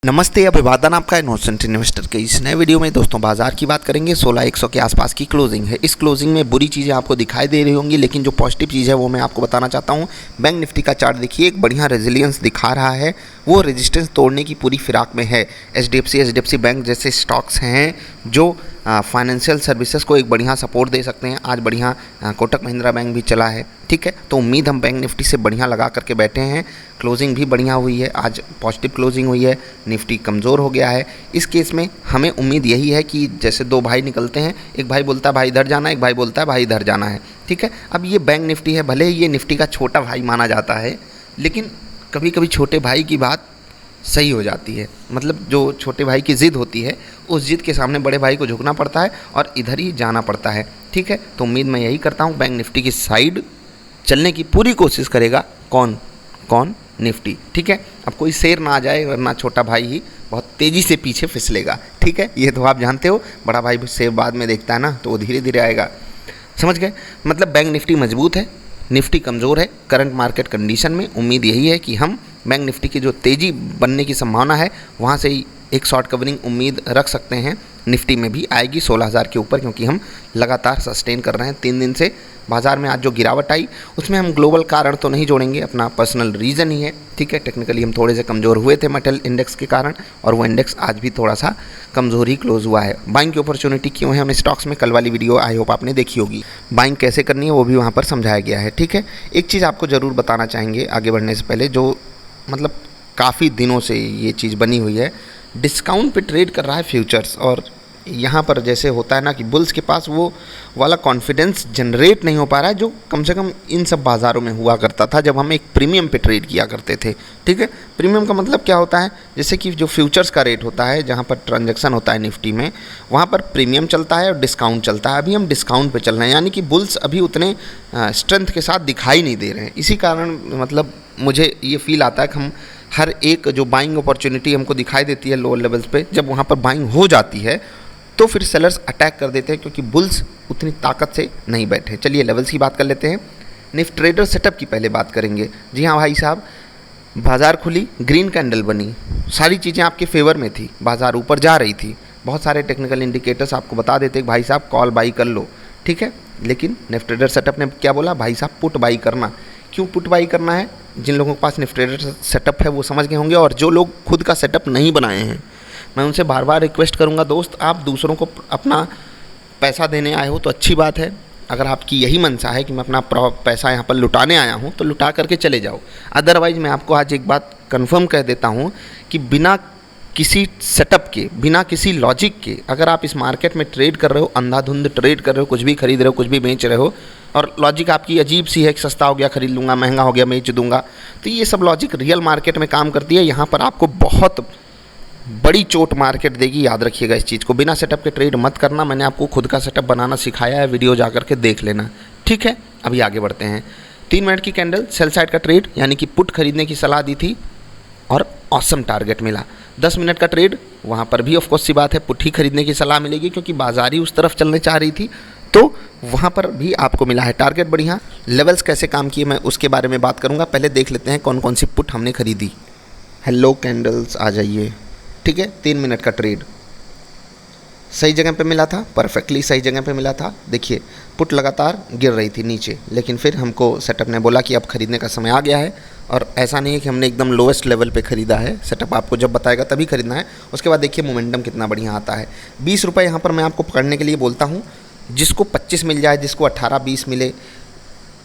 नमस्ते, अभिवादन आपका इनोसेंट इन्वेस्टर के इस नए वीडियो में। दोस्तों, बाजार की बात करेंगे। 16,100 के आसपास की क्लोजिंग है। इस क्लोजिंग में बुरी चीज़ें आपको दिखाई दे रही होंगी, लेकिन जो पॉजिटिव चीज़ है वो मैं आपको बताना चाहता हूँ। बैंक निफ्टी का चार्ट देखिए, एक बढ़िया रेजिलियंस दिखा रहा है। वो रेजिस्टेंस तोड़ने की पूरी फिराक में है। एचडीएफसी बैंक जैसे स्टॉक्स हैं जो फाइनेंशियल सर्विसेज को एक बढ़िया सपोर्ट दे सकते हैं। आज बढ़िया कोटक महिंद्रा बैंक भी चला है, ठीक है। तो उम्मीद हम बैंक निफ्टी से बढ़िया लगा करके बैठे हैं। क्लोजिंग भी बढ़िया हुई है, आज पॉजिटिव क्लोजिंग हुई है। निफ्टी कमज़ोर हो गया है। इस केस में हमें उम्मीद यही है कि जैसे दो भाई निकलते हैं, एक भाई बोलता है भाई इधर जाना है, एक भाई बोलता है भाई इधर जाना है, ठीक है। अब ये बैंक निफ्टी है, भले ही ये निफ्टी का छोटा भाई माना जाता है, लेकिन कभी कभी छोटे भाई की बात सही हो जाती है। मतलब जो छोटे भाई की ज़िद होती है, उस ज़िद के सामने बड़े भाई को झुकना पड़ता है और इधर ही जाना पड़ता है, ठीक है। तो उम्मीद मैं यही करता हूँ, बैंक निफ्टी की साइड चलने की पूरी कोशिश करेगा। कौन निफ्टी, ठीक है। अब कोई शेर ना आ जाए, वरना छोटा भाई ही बहुत तेज़ी से पीछे फिसलेगा, ठीक है। ये तो आप जानते हो, बड़ा भाई शेर बाद में देखता है ना, तो वो धीरे धीरे आएगा, समझ गए। मतलब बैंक निफ्टी मजबूत है, निफ्टी कमज़ोर है। करंट मार्केट कंडीशन में उम्मीद यही है कि हम बैंक निफ्टी की जो तेज़ी बनने की संभावना है, वहाँ से ही एक शॉर्ट कवरिंग उम्मीद रख सकते हैं। निफ्टी में भी आएगी 16,000 के ऊपर, क्योंकि हम लगातार सस्टेन कर रहे हैं 3 दिन से। बाज़ार में आज जो गिरावट आई, उसमें हम ग्लोबल कारण तो नहीं जोड़ेंगे, अपना पर्सनल रीज़न ही है, ठीक है। टेक्निकली हम थोड़े से कमज़ोर हुए थे मेटल इंडेक्स के कारण, और वो इंडेक्स आज भी थोड़ा सा कमज़ोर ही क्लोज हुआ है। बाइंग की अपॉर्चुनिटी क्यों है हमें स्टॉक्स में, कल वाली वीडियो आई होप आपने देखी होगी। बाइंग कैसे करनी है वो भी वहाँ पर समझाया गया है, ठीक है। एक चीज़ आपको ज़रूर बताना चाहेंगे आगे बढ़ने से पहले, जो मतलब काफ़ी दिनों से ये चीज़ बनी हुई है, डिस्काउंट पे ट्रेड कर रहा है फ्यूचर्स। और यहाँ पर जैसे होता है ना कि बुल्स के पास वो वाला कॉन्फिडेंस जनरेट नहीं हो पा रहा है जो कम से कम इन सब बाज़ारों में हुआ करता था जब हम एक प्रीमियम पे ट्रेड किया करते थे, ठीक है। प्रीमियम का मतलब क्या होता है, जैसे कि जो फ्यूचर्स का रेट होता है, जहाँ पर ट्रांजैक्शन होता है निफ्टी में, वहाँ पर प्रीमियम चलता है और डिस्काउंट चलता है। अभी हम डिस्काउंट पे चल रहे हैं, यानी कि बुल्स अभी उतने स्ट्रेंथ के साथ दिखाई नहीं दे रहे हैं। इसी कारण मतलब मुझे ये फील आता है कि हम हर एक जो बाइंग अपॉर्चुनिटी हमको दिखाई देती है लोअर लेवल्स पे, जब वहाँ पर बाइंग हो जाती है तो फिर सेलर्स अटैक कर देते हैं, क्योंकि बुल्स उतनी ताकत से नहीं बैठे। चलिए लेवल्स की बात कर लेते हैं। निफ्टी ट्रेडर सेटअप की पहले बात करेंगे। जी हाँ भाई साहब, बाज़ार खुली, ग्रीन कैंडल बनी, सारी चीज़ें आपके फेवर में थी, बाज़ार ऊपर जा रही थी। बहुत सारे टेक्निकल इंडिकेटर्स आपको बता देते कि भाई साहब कॉल बाई कर लो, ठीक है। लेकिन निफ्टी ट्रेडर सेटअप ने क्या बोला, भाई साहब पुट बाई करना। क्यों पुट बाई करना है? जिन लोगों के पास निफ्टी ट्रेडर सेटअप है वो समझ गए होंगे, और जो लोग खुद का सेटअप नहीं बनाए हैं, मैं उनसे बार बार रिक्वेस्ट करूंगा, दोस्त आप दूसरों को अपना पैसा देने आए हो तो अच्छी बात है। अगर आपकी यही मंशा है कि मैं अपना पैसा यहाँ पर लुटाने आया हूँ, तो लुटा करके चले जाओ। अदरवाइज़ मैं आपको आज एक बात कंफर्म कह देता हूँ कि बिना किसी सेटअप के, बिना किसी लॉजिक के अगर आप इस मार्केट में ट्रेड कर रहे हो, अंधाधुंध ट्रेड कर रहे हो, कुछ भी खरीद रहे हो, कुछ भी बेच रहे हो, और लॉजिक आपकी अजीब सी है कि सस्ता हो गया खरीद लूँगा, महंगा हो गया बेच दूँगा, तो ये सब लॉजिक रियल मार्केट में काम करती है। यहाँ पर आपको बहुत बड़ी चोट मार्केट देगी, याद रखिएगा इस चीज़ को। बिना सेटअप के ट्रेड मत करना। मैंने आपको खुद का सेटअप बनाना सिखाया है, वीडियो जा करके देख लेना, ठीक है। अभी आगे बढ़ते हैं। 3 मिनट की कैंडल सेल साइड का ट्रेड, यानी कि पुट खरीदने की सलाह दी थी और ऑसम टारगेट मिला। 10 मिनट का ट्रेड, वहाँ पर भी ऑफकोर्स सी बात है पुट ही खरीदने की सलाह मिलेगी, क्योंकि बाजार ही उस तरफ चलने चाह रही थी, तो वहाँ पर भी आपको मिला है टारगेट बढ़िया। लेवल्स कैसे काम किए मैं उसके बारे में बात करूँगा। पहले देख लेते हैं कौन कौन सी पुट हमने खरीदी। हेलो कैंडल्स आ जाइए, ठीक है। 3 मिनट का ट्रेड सही जगह पे मिला था, परफेक्टली सही जगह पे मिला था। देखिए पुट लगातार गिर रही थी नीचे, लेकिन फिर हमको सेटअप ने बोला कि अब खरीदने का समय आ गया है। और ऐसा नहीं है कि हमने एकदम लोएस्ट लेवल पे ख़रीदा है, सेटअप आपको जब बताएगा तभी खरीदना है। उसके बाद देखिए मोमेंटम कितना बढ़िया आता है। 20 रुपये यहाँ पर मैं आपको पकड़ने के लिए बोलता हूँ। जिसको 25 मिल जाए, जिसको 18-20 मिले,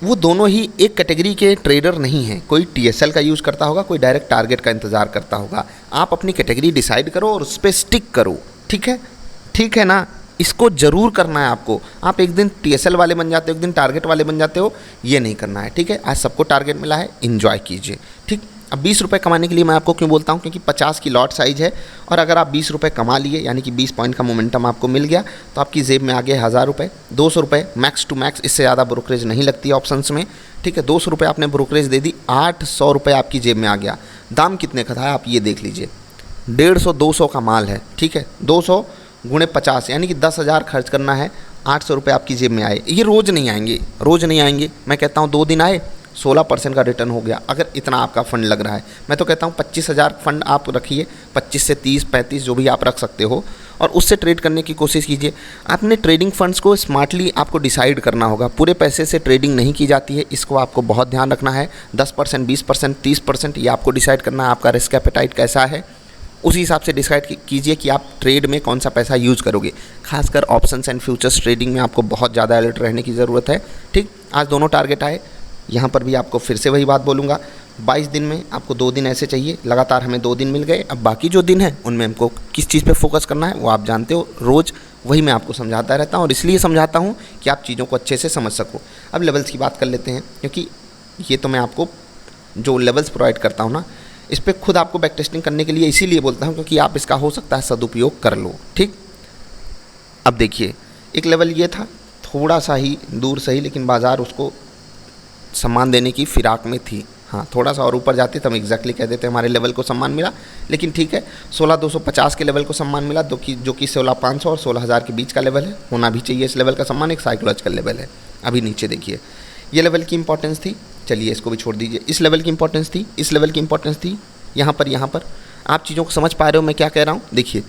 वो दोनों ही एक कैटेगरी के ट्रेडर नहीं हैं। कोई टीएसएल का यूज़ करता होगा, कोई डायरेक्ट टारगेट का इंतज़ार करता होगा। आप अपनी कैटेगरी डिसाइड करो और उस पर स्टिक करो, ठीक है ना। इसको ज़रूर करना है आपको। आप एक दिन टीएसएल वाले बन जाते हो, एक दिन टारगेट वाले बन जाते हो, ये नहीं करना है, ठीक है। आज सबको टारगेट मिला है, इन्जॉय कीजिए, ठीक। अब 20 रुपये कमाने के लिए मैं आपको क्यों बोलता हूँ, क्योंकि 50 की लॉट साइज़ है, और अगर आप 20 रुपये कमा लिए, यानी कि 20 पॉइंट का मोमेंटम आपको मिल गया, तो आपकी जेब में आ गए 1000 रुपये, 200 रुपये मैक्स टू मैक्स। इससे ज़्यादा ब्रोकरेज नहीं लगती है ऑप्शंस में, ठीक है। 200 रुपये आपने ब्रोकरेज दे दी, 800 रुपये आपकी जेब में आ गया। दाम कितने का था आप ये देख लीजिए, 150-200 का माल है, ठीक है। 200 गुणे 50 यानी कि 10,000 खर्च करना है, 800 रुपये आपकी जेब में आए। ये रोज़ नहीं आएंगे, मैं कहता हूँ 2 दिन आए, 16% का रिटर्न हो गया। अगर इतना आपका फ़ंड लग रहा है, मैं तो कहता हूँ 25,000 फंड आप रखिए, 25 से 30, 35 जो भी आप रख सकते हो, और उससे ट्रेड करने की कोशिश कीजिए। आपने ट्रेडिंग फंड्स को स्मार्टली आपको डिसाइड करना होगा। पूरे पैसे से ट्रेडिंग नहीं की जाती है, इसको आपको बहुत ध्यान रखना है। 10%, 20%, 30% ये आपको डिसाइड करना है। आपका रिस्क एपेटाइट कैसा है, उसी हिसाब से डिसाइड कीजिए कि आप ट्रेड में कौन सा पैसा यूज़ करोगे। खासकर ऑप्शंस एंड फ्यूचर्स ट्रेडिंग में आपको बहुत ज़्यादा अलर्ट रहने की ज़रूरत है। ठीक, आज दोनों टारगेट आए, यहाँ पर भी आपको फिर से वही बात बोलूँगा। 22 दिन में आपको 2 दिन ऐसे चाहिए, लगातार हमें 2 दिन मिल गए। अब बाकी जो दिन है उनमें हमको किस चीज़ पे फोकस करना है वो आप जानते हो, रोज़ वही मैं आपको समझाता रहता हूँ, और इसलिए समझाता हूँ कि आप चीज़ों को अच्छे से समझ सको। अब लेवल्स की बात कर लेते हैं, क्योंकि ये तो मैं आपको जो लेवल्स प्रोवाइड करता हूँ ना, इस पर खुद आपको बैक टेस्टिंग करने के लिए इसीलिए बोलता हूँ क्योंकि आप इसका हो सकता है सदुपयोग कर लो। ठीक, अब देखिए, एक लेवल ये था, थोड़ा सा ही दूर सही, लेकिन बाज़ार उसको सम्मान देने की फिराक में थी। हाँ, थोड़ा सा और ऊपर जाते तो हम एग्जैक्टली कह देते हमारे लेवल को सम्मान मिला, लेकिन ठीक है, 16,250 के लेवल को सम्मान मिला, जो कि 16,500 और 16,000 के बीच का लेवल है। होना भी चाहिए इस लेवल का सम्मान, एक साइकोलॉजिकल लेवल है। अभी नीचे देखिए, ये लेवल की इंपॉर्टेंस थी, चलिए इसको भी छोड़ दीजिए। इस लेवल की इंपॉर्टेंस थी, इस लेवल की इंपॉर्टेंस थी, यहाँ पर आप चीज़ों को समझ पा रहे हो मैं क्या कह रहा हूँ। देखिए,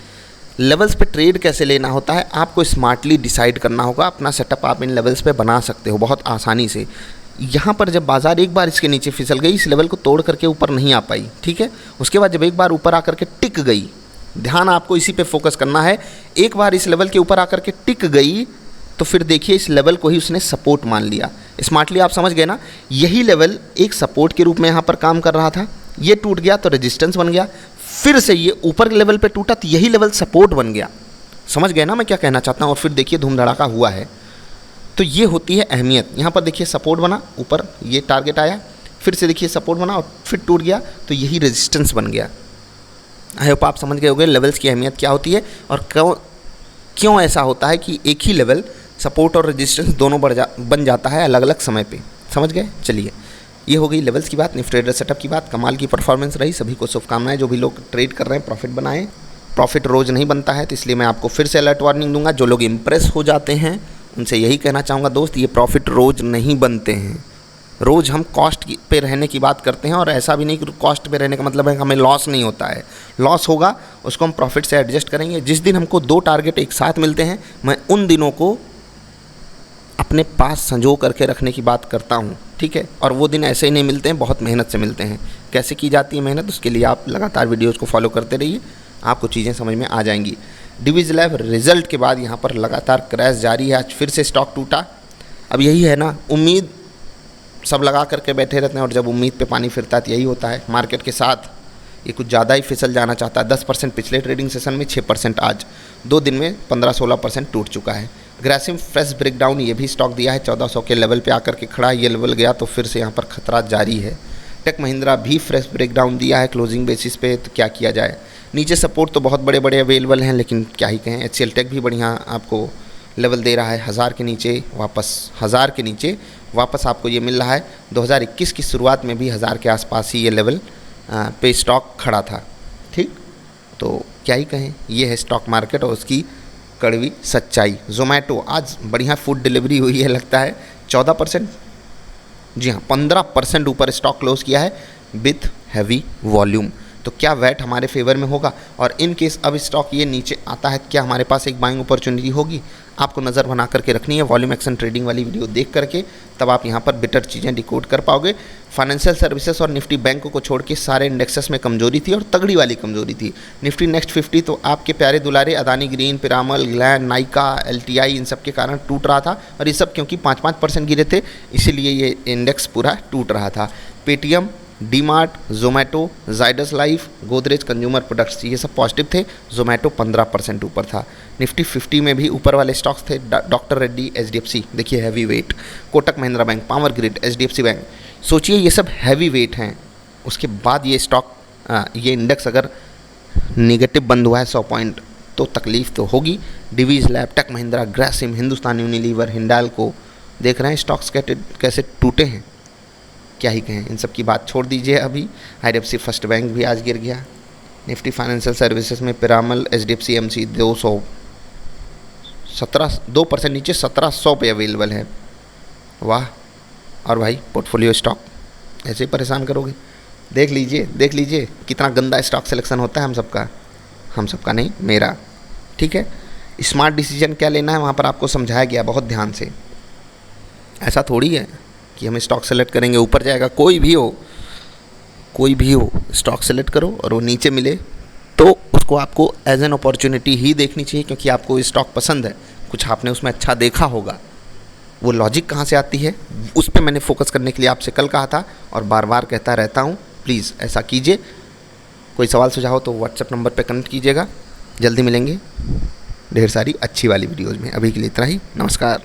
लेवल्स पे ट्रेड कैसे लेना होता है, आपको स्मार्टली डिसाइड करना होगा। अपना सेटअप आप इन लेवल्स पे बना सकते हो बहुत आसानी से। यहाँ पर जब बाजार एक बार इसके नीचे फिसल गई, इस लेवल को तोड़ करके ऊपर नहीं आ पाई, ठीक है, उसके बाद जब एक बार ऊपर आकर के टिक गई, ध्यान आपको इसी पे फोकस करना है। एक बार इस लेवल के ऊपर आकर के टिक गई तो फिर देखिए इस लेवल को ही उसने सपोर्ट मान लिया। स्मार्टली आप समझ गए ना, यही लेवल एक सपोर्ट के रूप में यहाँ पर काम कर रहा था, ये टूट गया तो रेजिस्टेंस बन गया, फिर से ये ऊपर लेवल पे टूटा तो यही लेवल सपोर्ट बन गया। समझ गए ना मैं क्या कहना चाहता हूँ। और फिर देखिए धूम धड़ाका हुआ है। तो ये होती है अहमियत। यहाँ पर देखिए सपोर्ट बना, ऊपर ये टारगेट आया, फिर से देखिए सपोर्ट बना और फिर टूट गया तो यही रेजिस्टेंस बन गया। आई होप आप समझ गए होंगे लेवल्स की अहमियत क्या होती है और क्यों ऐसा होता है कि एक ही लेवल सपोर्ट और रेजिस्टेंस दोनों बन जाता है अलग अलग समय पे। समझ गए। चलिए, ये हो गई लेवल्स की बात, निफ्टी ट्रेडर सेटअप की बात। कमाल की परफॉर्मेंस रही, सभी को शुभकामनाएं। जो भी लोग ट्रेड कर रहे हैं प्रॉफिट बनाएं। प्रॉफिट रोज़ नहीं बनता है, तो इसलिए मैं आपको फिर से अलर्ट वार्निंग दूंगा। जो लोग इंप्रेस हो जाते हैं उनसे यही कहना चाहूँगा, दोस्त ये प्रॉफिट रोज़ नहीं बनते हैं। रोज़ हम कॉस्ट पे रहने की बात करते हैं, और ऐसा भी नहीं कि कॉस्ट पे रहने का मतलब है कि हमें लॉस नहीं होता है। लॉस होगा, उसको हम प्रॉफिट से एडजस्ट करेंगे। जिस दिन हमको 2 टारगेट एक साथ मिलते हैं, मैं उन दिनों को अपने पास संजो करके रखने की बात करता हूँ, ठीक है। और वो दिन ऐसे ही नहीं मिलते हैं, बहुत मेहनत से मिलते हैं। कैसे की जाती है मेहनत, उसके लिए आप लगातार वीडियोज़ को फॉलो करते रहिए, आपको चीज़ें समझ में आ जाएंगी। डिवीज लैब रिजल्ट के बाद यहाँ पर लगातार क्रैश जारी है। आज फिर से स्टॉक टूटा। अब यही है ना, उम्मीद सब लगा करके बैठे रहते हैं, और जब उम्मीद पे पानी फिरता है तो यही होता है मार्केट के साथ। ये कुछ ज़्यादा ही फिसल जाना चाहता है। 10% पिछले ट्रेडिंग सेशन में, 6% आज, 2 दिन में 15-16% टूट चुका है। ग्रेसिम फ्रेश ब्रेकडाउन ये भी स्टॉक दिया है, 1400 के लेवल पे आकर के खड़ा। ये लेवल गया तो फिर से यहाँ पर खतरा जारी है। टेक महिंद्रा भी फ्रेश ब्रेकडाउन दिया है क्लोजिंग बेसिस पे, तो क्या किया जाए। नीचे सपोर्ट तो बहुत बड़े बड़े अवेलेबल हैं, लेकिन क्या ही कहें। HCL टेक भी बढ़िया आपको लेवल दे रहा है, 1000 के नीचे वापस आपको ये मिल रहा है। 2021 की शुरुआत में भी 1000 के आसपास ही ये लेवल पे स्टॉक खड़ा था, ठीक। तो क्या ही कहें, ये है स्टॉक मार्केट और उसकी कड़वी सच्चाई। जोमेटो आज बढ़िया फूड डिलीवरी हुई है, लगता है 14%, जी हाँ 15% ऊपर स्टॉक क्लोज किया है विथ हैवी वॉल्यूम। तो क्या वैट हमारे फेवर में होगा, और इन केस अब स्टॉक ये नीचे आता है, क्या हमारे पास एक बाइंग अपॉर्चुनिटी होगी। आपको नज़र बना करके रखनी है। वॉल्यूम एक्शन ट्रेडिंग वाली वीडियो देख करके तब आप यहाँ पर बेटर चीज़ें डिकोड कर पाओगे। फाइनेंशियल सर्विसेज और निफ्टी बैंक को छोड़ के सारे इंडेक्सेस में कमजोरी थी, और तगड़ी वाली कमजोरी थी। निफ्टी नेक्स्ट 50 तो आपके प्यारे दुलारे Adani green, Piramal, gland, Nykaa, LTI इन सब के कारण टूट रहा था, और ये सब क्योंकि 5-5% गिरे थे, इसीलिए ये इंडेक्स पूरा टूट रहा था। Paytm, DMart, Zomato, Zydus life, Godrej consumer products ये सब पॉजिटिव थे। जोमेटो 15% ऊपर था। निफ्टी 50 में भी ऊपर वाले स्टॉक्स थे। डॉक्टर रेड्डी, HDFC देखिए heavy weight, Kotak Mahindra bank, power grid, HDFC bank, सोचिए ये सब हैवी वेट हैं। उसके बाद ये स्टॉक ये इंडेक्स अगर निगेटिव बंद हुआ है 100 पॉइंट तो तकलीफ तो होगी। Divi's Lab, Tech Mahindra, Grasim, Hindustan Unilever, Hindalco, देख रहे हैं स्टॉक्स कैसे टूटे हैं, क्या ही कहें। इन सब की बात छोड़ दीजिए अभी। IDFC फर्स्ट बैंक भी आज गिर गया। निफ्टी फाइनेंशियल सर्विसेज में पिरामल, HDFC MC 2% नीचे 1700 पे अवेलेबल है। वाह। और भाई पोर्टफोलियो स्टॉक ऐसे ही परेशान करोगे। देख लीजिए कितना गंदा स्टॉक सिलेक्शन होता है हम सबका नहीं, मेरा। ठीक है, स्मार्ट डिसीजन क्या लेना है वहाँ पर आपको समझाया गया बहुत ध्यान से। ऐसा थोड़ी है कि हम स्टॉक सेलेक्ट करेंगे ऊपर जाएगा, कोई भी हो स्टॉक सेलेक्ट करो और वो नीचे मिले तो उसको आपको एज एन अपॉर्चुनिटी ही देखनी चाहिए, क्योंकि आपको स्टॉक पसंद है, कुछ आपने उसमें अच्छा देखा होगा। वो लॉजिक कहाँ से आती है उस पर मैंने फोकस करने के लिए आपसे कल कहा था और बार बार कहता रहता हूँ। प्लीज़ ऐसा कीजिए। कोई सवाल सुझाव तो व्हाट्सएप नंबर पर कनेक्ट कीजिएगा। जल्दी मिलेंगे ढेर सारी अच्छी वाली वीडियोज़ में। अभी के लिए इतना ही, नमस्कार।